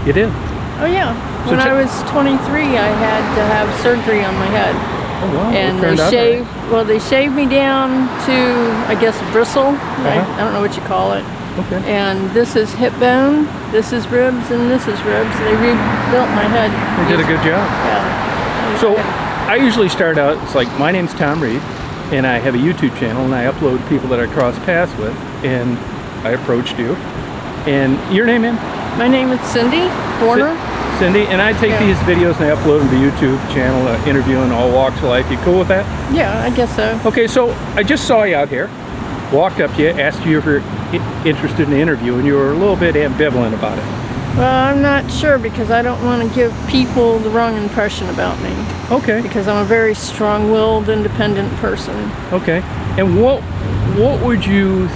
You did? Oh yeah. So When I was 23, I had to have surgery on my head. Oh wow. And It turned they out shaved, well, they shaved me down to, I guess, bristle. I don't know what you call it. Okay. And this is hip bone, this is ribs, and this is ribs. They rebuilt my head. They did a good job. Yeah. So I usually start out, it's like, my name's Tom Reed, and I have a YouTube channel, and I upload people that I cross paths with, and I approached you. And your name, ma'am? My name is Cindy Warner. Cindy, and I take these videos and I upload them to the YouTube channel, interviewing all walks of life. You cool with that? Yeah, I guess so. Okay, so I just saw you out here, walked up to you, asked you if you're interested in the interview, and you were a little bit ambivalent about it. Well, I'm not sure because I don't want to give people the wrong impression about me. Okay. Because I'm a very strong-willed, independent person. Okay. And what would you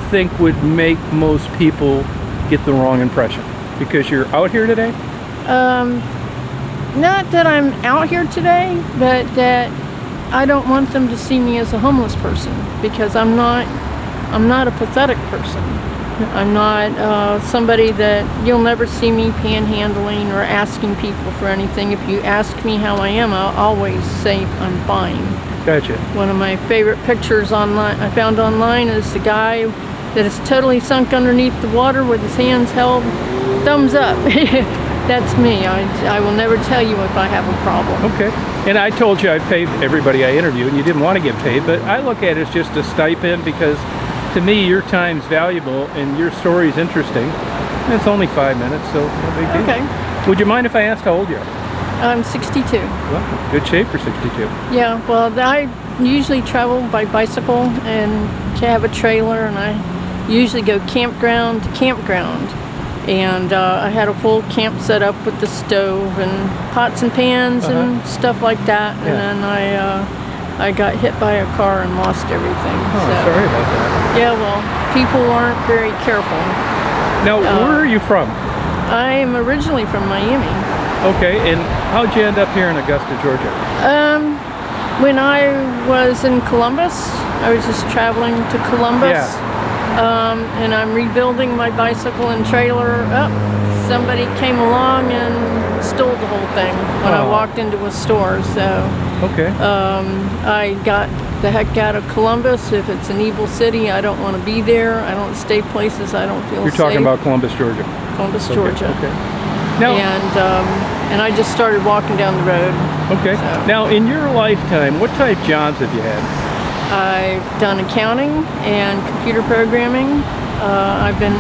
think would make most people get the wrong impression? Because you're out here today? Not that I'm out here today, but that I don't want them to see me as a homeless person, because I'm not a pathetic person. I'm not somebody that you'll never see me panhandling or asking people for anything. If you ask me how I am, I'll always say I'm fine. Gotcha. One of my favorite pictures I found online is the guy that is totally sunk underneath the water with his hands held, thumbs up. That's me. I will never tell you if I have a problem. Okay. And I told you I'd pay everybody I interview, and you didn't want to get paid, but I look at it as just a stipend, because to me your time's valuable and your story's interesting. And it's only 5 minutes, so no big deal. Okay. Would you mind if I asked how old you are? I'm 62. Well, good shape for 62. Yeah, well, I usually travel by bicycle and have a trailer, and I usually go campground to campground. And I had a full camp set up with the stove and pots and pans and stuff like that. And then I got hit by a car and lost everything. Oh, so, sorry about that. Yeah, well, people aren't very careful. Now, where are you from? I am originally from Miami. Okay, and how'd you end up here in Augusta, Georgia? When I was in Columbus, I was just traveling to Columbus. Yeah. And I'm rebuilding my bicycle and trailer up. Somebody came along and stole the whole thing when I walked into a store. So I got the heck out of Columbus. If it's an evil city, I don't want to be there. I don't stay places I don't feel safe. You're talking about Columbus, Georgia. Columbus, Georgia. Okay. Now, and I just started walking down the road. Okay. So. Now, in your lifetime, what type jobs have you had? I've done accounting and computer programming. I've been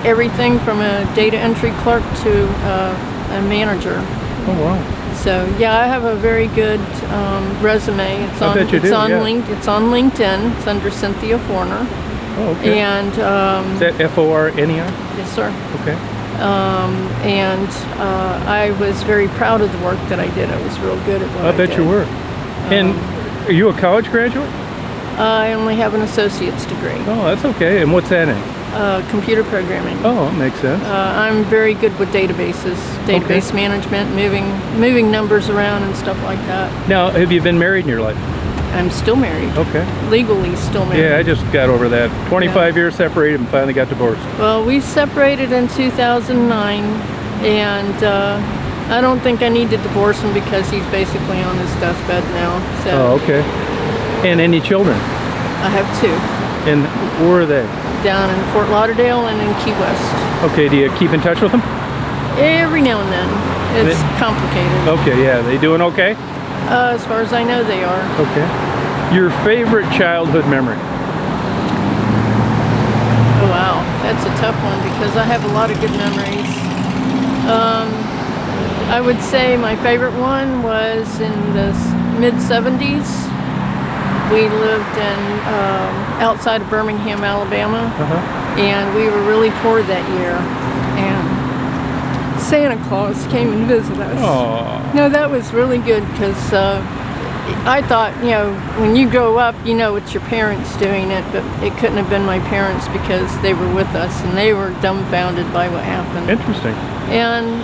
everything from a data entry clerk to a manager. Oh wow! So yeah, I have a very good resume. It's on LinkedIn. It's under Cynthia Forner. Oh, okay. And is that F-O-R-N-E-R? Yes, sir. Okay. And I was very proud of the work that I did. I was real good at what I did. I bet you were. And are you a college graduate? I only have an associate's degree. Oh, that's okay. And what's that in? Computer programming. Oh, that makes sense. I'm very good with databases, database management, moving numbers around and stuff like that. Now, have you been married in your life? I'm still married. Okay. Legally still married. Yeah, I just got over that. 25 years separated and finally got divorced. Well, we separated in 2009, and I don't think I need to divorce him because he's basically on his deathbed now. So. Oh, okay. And any children? I have 2. And where are they? Down in Fort Lauderdale and in Key West. Okay, do you keep in touch with them? Every now and then. It's complicated. Okay, yeah. They doing okay? As far as I know, they are. Okay. Your favorite childhood memory? Oh, wow. That's a tough one because I have a lot of good memories. I would say my favorite one was in the mid-70s. We lived in outside of Birmingham, Alabama, and we were really poor that year. And Santa Claus came and visited us. Aww. No, that was really good because I thought, you know, when you grow up, you know it's your parents doing it, but it couldn't have been my parents because they were with us and they were dumbfounded by what happened. Interesting. And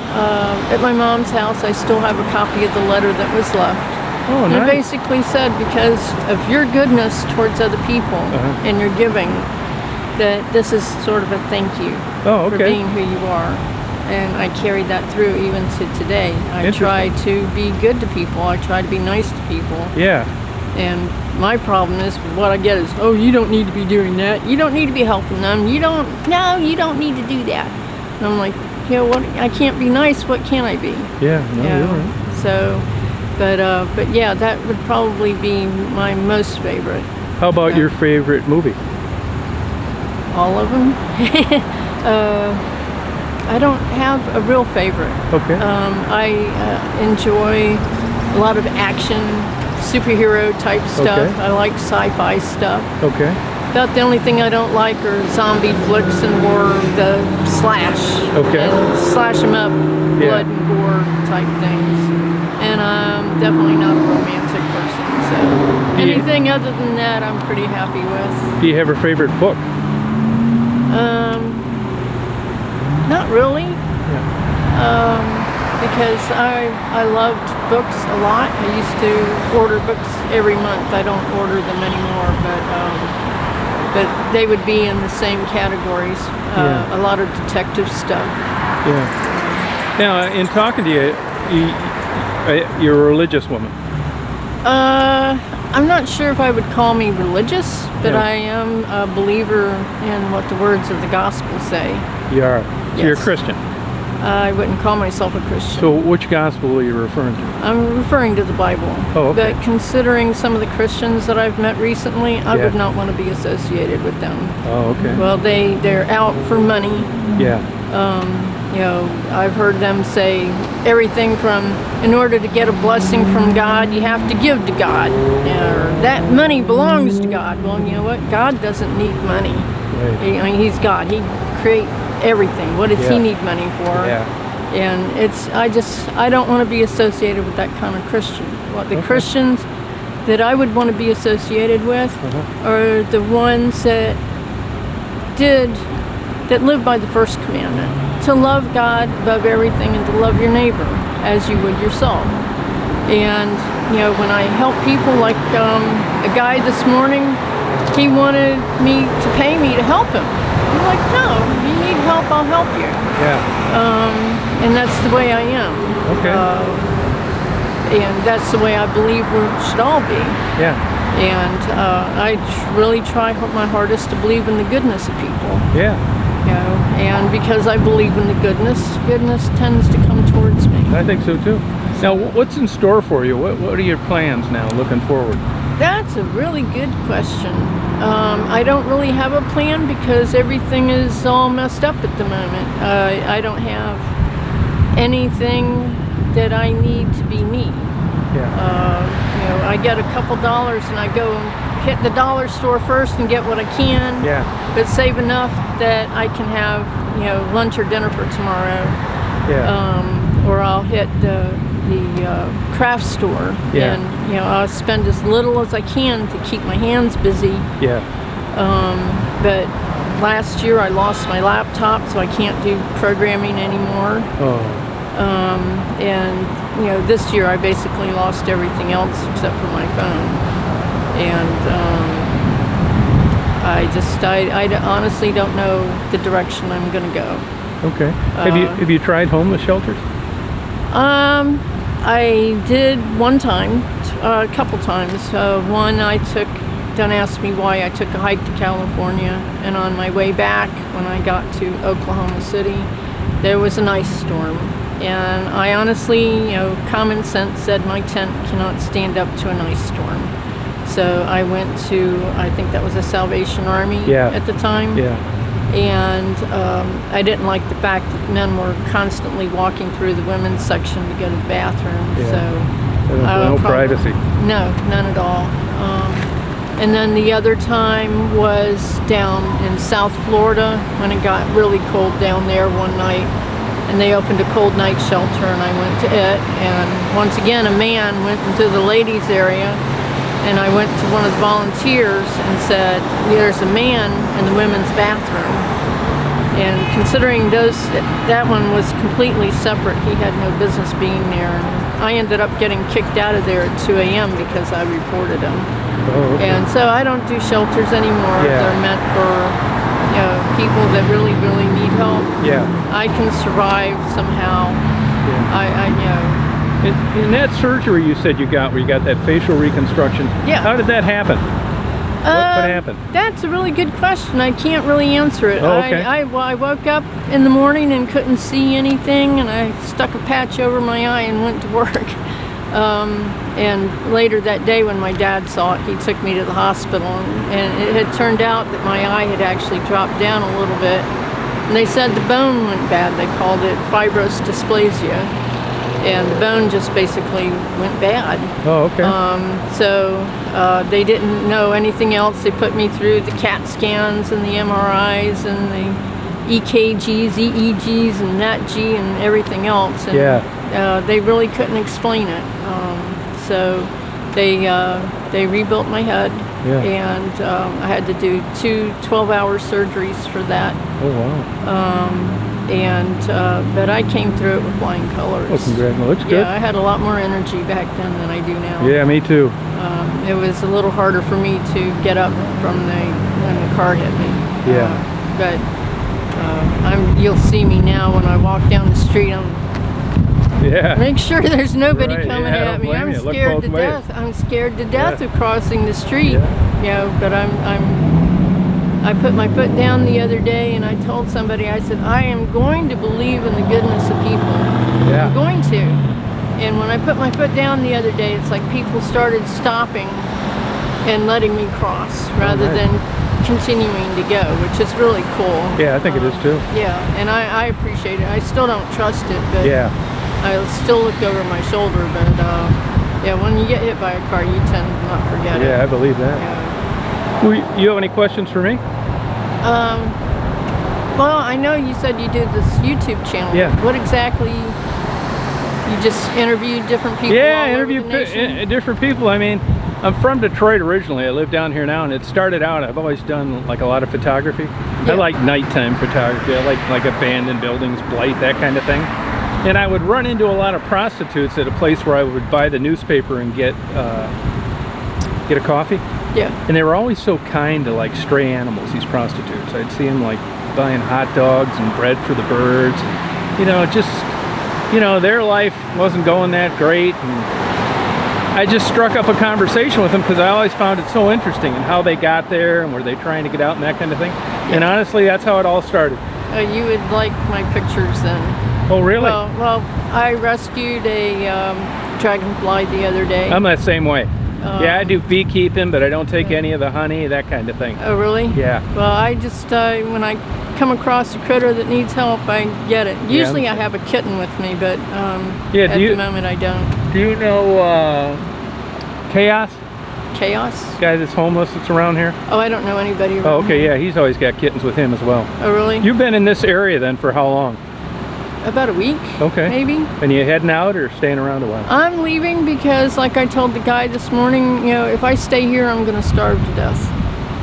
at my mom's house, I still have a copy of the letter that was left. Oh, nice. And it basically said, because of your goodness towards other people and your giving, that this is sort of a thank you for being who you are. and I carried that through even to today. I try to be good to people. I try to be nice to people. Yeah. And my problem is, what I get is, oh, you don't need to be doing that. You don't need to be helping them. You don't need to do that. And I'm like, what? I can't be nice. What can I be? Yeah, no, you're right. So, but yeah, that would probably be my most favorite. How about your favorite movie? All of them. I don't have a real favorite. Okay. I enjoy a lot of action, superhero type stuff. Okay. I like sci-fi stuff. Okay. About the only thing I don't like are zombie flicks and war, the slash. Okay. And slash them up, blood and gore type things. And I'm definitely not a romantic person, so anything other than that I'm pretty happy with. Do you have a favorite book? Not really. Yeah. Because I loved books a lot. I used to order books every month. I don't order them anymore, but they would be in the same categories. A lot of detective stuff. Yeah. Now, in talking to you, you're a religious woman. I'm not sure if I would call me religious, but Yeah. I am a believer in what the words of the gospel say. You are. So you're a Yes. Christian. I wouldn't call myself a Christian. So which gospel are you referring to? I'm referring to the Bible. Oh, okay. But considering some of the Christians that I've met recently, I would not want to be associated with them. Oh, okay. Well, they're out for money. Yeah. I've heard them say everything from, in order to get a blessing from God, you have to give to God. Or that money belongs to God. Well, you know what? God doesn't need money. Right. He's God. He creates everything. What does he need money for? Yeah. And I don't want to be associated with that kind of Christian. The Christians that I would want to be associated with are the ones that live by the first commandment, to love God above everything and to love your neighbor as you would yourself. And when I help people, like a guy this morning, he wanted me to pay me to help him. I'm like, no, you need help, I'll help you. Yeah. And that's the way I am. Okay. And that's the way I believe we should all be. Yeah. And I really try my hardest to believe in the goodness of people. Yeah. And because I believe in the goodness tends to come towards me. I think so too. Now, what's in store for you? What are your plans now, looking forward? That's a really good question. I don't really have a plan because everything is all messed up at the moment. I don't have anything that I need to be me. Yeah. I get a couple dollars and I go and hit the dollar store first and get what I can. Yeah. But save enough that I can have lunch or dinner for tomorrow. Yeah. Or I'll hit the craft store and I'll spend as little as I can to keep my hands busy. Yeah. But last year I lost my laptop, so I can't do programming anymore. Oh. And this year I basically lost everything else except for my phone. And I honestly don't know the direction I'm going to go. Okay. Have you tried homeless shelters? I did one time, a couple times. One don't ask me why, I took a hike to California, and on my way back, when I got to Oklahoma City, there was an ice storm. And I honestly, common sense said my tent cannot stand up to an ice storm. So I went to, I think that was a Salvation Army at the time. Yeah. And I didn't like the fact that men were constantly walking through the women's section to go to the bathroom. Yeah. So no privacy. No, none at all. And then the other time was down in South Florida when it got really cold down there one night. And they opened a cold night shelter and I went to it. And once again, a man went into the ladies area. And I went to one of the volunteers and said, there's a man in the women's bathroom. And considering that one was completely separate, he had no business being there. And I ended up getting kicked out of there at 2 a.m. because I reported him. Oh, okay. And so I don't do shelters anymore. Yeah. They're meant for people that really, really need help, Yeah. I can survive somehow. Yeah. I you know. In that surgery you said you got, where you got that facial reconstruction, Yeah. how did that happen? What happened? That's a really good question. I can't really answer it. Oh, okay. I woke up in the morning and couldn't see anything, and I stuck a patch over my eye and went to work. And later that day when my dad saw it, he took me to the hospital, and it had turned out that my eye had actually dropped down a little bit. And they said the bone went bad. They called it fibrous dysplasia. And the bone just basically went bad. Oh, okay. So they didn't know anything else. They put me through the CAT scans and the MRIs and the EKGs, EEGs, and NATG and everything else. And they really couldn't explain it. So they rebuilt my head, and I had to do 2 12-hour surgeries for that. Oh, wow. But I came through it with flying colors. Oh, congratulations. Looks good. Yeah, I had a lot more energy back then than I do now. Yeah, me too. It was a little harder for me to get up from when the car hit me. Yeah. But you'll see me now when I walk down the street. Make sure there's nobody coming at me. I'm scared to death. I'm scared to death of crossing the street. You know, but I put my foot down the other day and I told somebody, I said, I am going to believe in the goodness of people. I'm going to. And when I put my foot down the other day, it's like people started stopping and letting me cross rather than continuing to go, which is really cool. Yeah, I think it is too. Yeah, and I appreciate it. I still don't trust it, but I still look over my shoulder. But yeah, when you get hit by a car, you tend to not forget it. Yeah, I believe that. Yeah. Well, you have any questions for me? Well, I know you said you did this YouTube channel. Yeah. What exactly? You just interviewed different people? Yeah, all I over the interviewed nation? different people. I mean, I'm from Detroit originally. I live down here now, and it started out, I've always done like a lot of photography. I like nighttime photography. I like abandoned buildings, blight, that kind of thing. And I would run into a lot of prostitutes at a place where I would buy the newspaper and get a coffee. Yeah. And they were always so kind to like stray animals, these prostitutes. I'd see them like buying hot dogs and bread for the birds. And, you know, just, you know, their life wasn't going that great. And I just struck up a conversation with them because I always found it so interesting and how they got there and were they trying to get out and that kind of thing. And honestly, that's how it all started. You would like my pictures then. Oh, really? Well, I rescued a dragonfly the other day. I'm that same way. Yeah, I do beekeeping, but I don't take any of the honey, that kind of thing. Oh, really? Yeah. Well, I just, when I come across a critter that needs help, I get it. Usually I have a kitten with me, but at the moment I don't. Do you know Chaos? Chaos? Guy that's homeless that's around here? Oh, I don't know anybody around Oh, okay, here. yeah, he's always got kittens with him as well. Oh, really? You've been in this area then for how long? About a week, maybe. And you heading out or staying around a while? I'm leaving because, like I told the guy this morning, you know, if I stay here, I'm going to starve to death.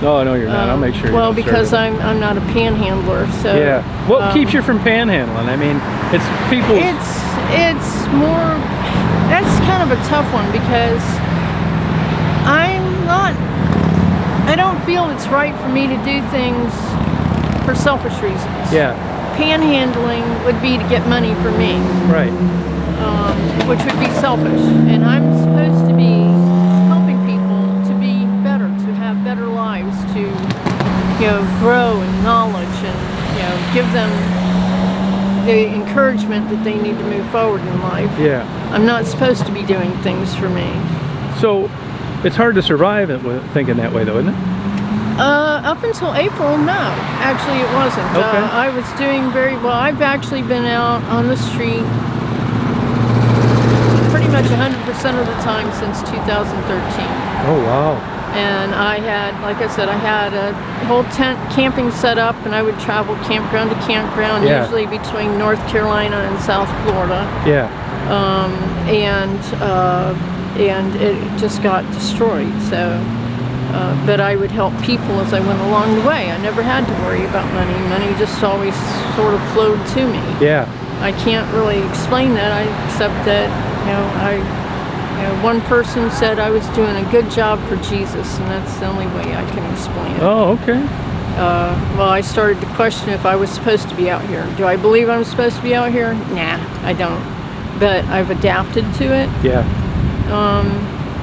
No, no, you're not. I'll make sure you're well, because I'm not a panhandler, so... Yeah. What keeps you from panhandling? I mean, it's people... It's more... That's kind of a tough one because I don't feel it's right for me to do things for selfish reasons. Yeah. Panhandling would be to get money for me. Right. Which would be selfish. And I'm supposed to be helping people to be better, to have better lives, to, you know, grow in knowledge and, you know, give them the encouragement that they need to move forward in life. Yeah. I'm not supposed to be doing things for me. So, it's hard to survive thinking that way though, isn't it? Up until April, no. Actually, it wasn't. Okay. I was doing very well. I've actually been out on the street pretty much 100% of the time since 2013. Oh, wow. And I had, like I said, I had a whole tent camping set up, and I would travel campground to campground, usually between North Carolina and South Florida. Yeah. And it just got destroyed. So. But I would help people as I went along the way. I never had to worry about money. Money just always sort of flowed to me. Yeah. I can't really explain that, except that, one person said I was doing a good job for Jesus, and that's the only way I can explain it. Oh, okay. well, I started to question if I was supposed to be out here. Do I believe I'm supposed to be out here? Nah, I don't. But I've adapted to it. Yeah.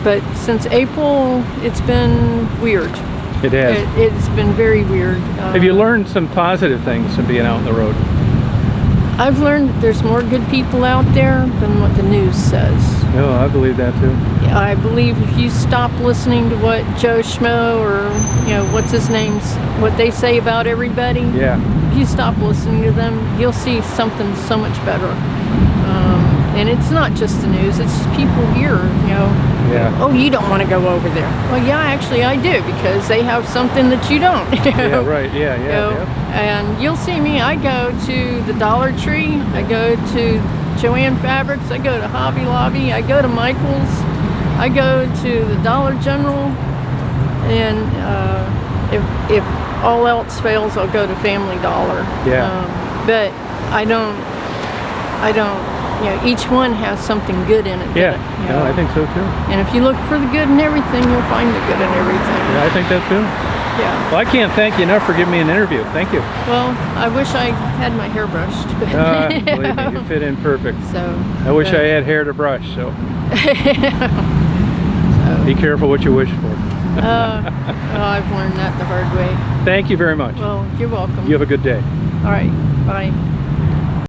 But since April, it's been weird. It has. It's been very weird. Have you learned some positive things from being out on the road? I've learned that there's more good people out there than what the news says. No, I believe that too. I believe if you stop listening to what Joe Schmo or, what's his name's, what they say about everybody, Yeah. if you stop listening to them, you'll see something so much better. And it's not just the news, it's just people here, Yeah. oh, you don't want to go over there. Well, yeah, actually I do, because they have something that you don't. Yeah, right. Yeah, yeah. And you'll see me, I go to the Dollar Tree, I go to Joann Fabrics, I go to Hobby Lobby, I go to Michael's, I go to the Dollar General, and if all else fails, I'll go to Family Dollar. Yeah. But I don't, each one has something good in it. Yeah, no, I think so too. And if you look for the good in everything, you'll find the good in everything. Yeah, I think that too. Yeah. Well, I can't thank you enough for giving me an interview. Thank you. Well, I wish I had my hair brushed. But Believe me, you fit in perfect. So. I wish I had hair to brush, so. Be careful what you wish for. Well, I've learned that the hard way. Thank you very much. Well, you're welcome. You have a good day. All right. Bye.